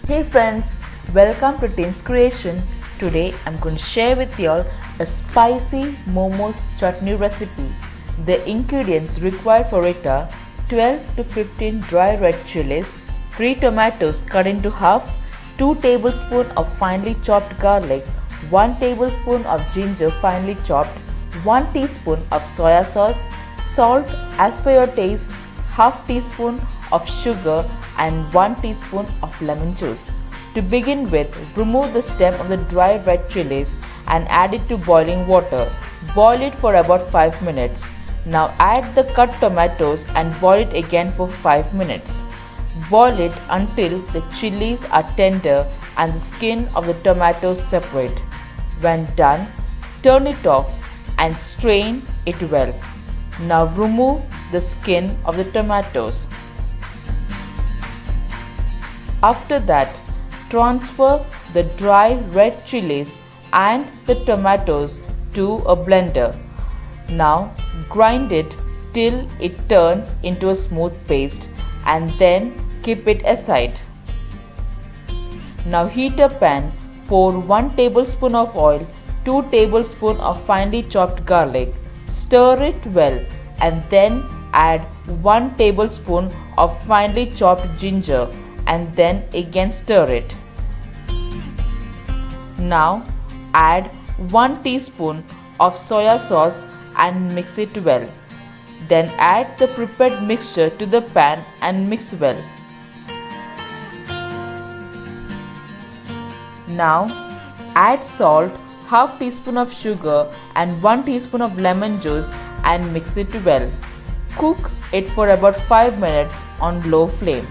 Hey friends, welcome to Tin's Creation. Today I'm going to share with y'all a spicy Momos Chutney recipe. The ingredients required for it are 12 to 15 dry red chilies, 3 tomatoes cut into half, 2 tablespoons of finely chopped garlic, 1 tablespoon of ginger finely chopped, 1 teaspoon of soya sauce, salt as per your taste, half teaspoon of sugar and 1 teaspoon of lemon juice. To begin with, remove the stem of the dry red chilies and add it to boiling water. Boil it for about 5 minutes. Now add the cut tomatoes and boil it again for 5 minutes. Boil it until the chilies are tender and the skin of the tomatoes separate. When done, turn it off and strain it well. Now remove the skin of the tomatoes. After that, transfer the dry red chilies and the tomatoes to a blender. Now grind it till it turns into a smooth paste and then keep it aside. Now heat a pan, pour 1 tablespoon of oil, 2 tablespoons of finely chopped garlic. Stir it well and then add 1 tablespoon of finely chopped ginger and then again stir it. Now add 1 teaspoon of soya sauce and mix it well. Then add the prepared mixture to the pan and mix well. Now add salt, half teaspoon of sugar and 1 teaspoon of lemon juice and mix it well. Cook it for about 5 minutes on low flame.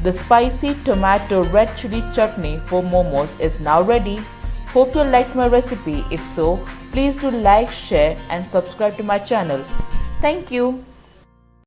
The spicy tomato red chili chutney for momos is now ready. Hope you liked my recipe. If so, please do like, share and subscribe to my channel. Thank you.